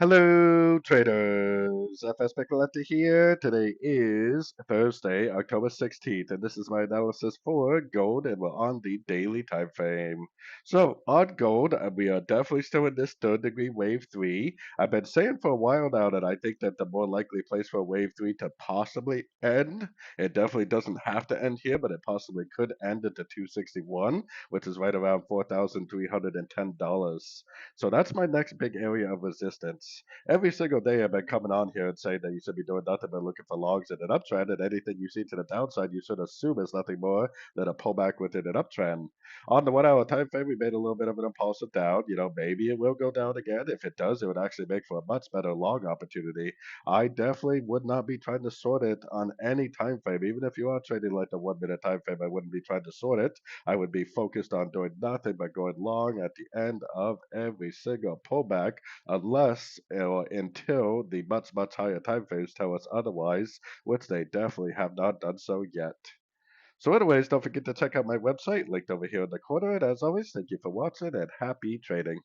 Hello, traders. FX Pip Collector here. Today is Thursday, October 16th, and this is my analysis for gold, and we're on the daily time frame. So, on gold, we are definitely still in this third degree wave 3. I've been saying for a while now that I think that the more likely place for wave 3 to possibly end, it definitely doesn't have to end here, but it possibly could end at the 261, which is right around $4,310. So that's my next big area of resistance. Every single day I've been coming on here and saying that you should be doing nothing but looking for longs in an uptrend, and anything you see to the downside, you should assume is nothing more than a pullback within an uptrend. On the 1 hour time frame, we made a little bit of an impulsive down. Maybe it will go down again. If it does, it would actually make for a much better long opportunity. I definitely would not be trying to sort it on any time frame. Even if you are trading like the 1 minute time frame, I wouldn't be trying to sort it. I would be focused on doing nothing but going long at the end of every single pullback, unless or until the much higher time frames tell us otherwise, which they definitely have not done so yet. So, anyways, don't forget to check out my website linked over here in the corner. And as always, thank you for watching and happy trading.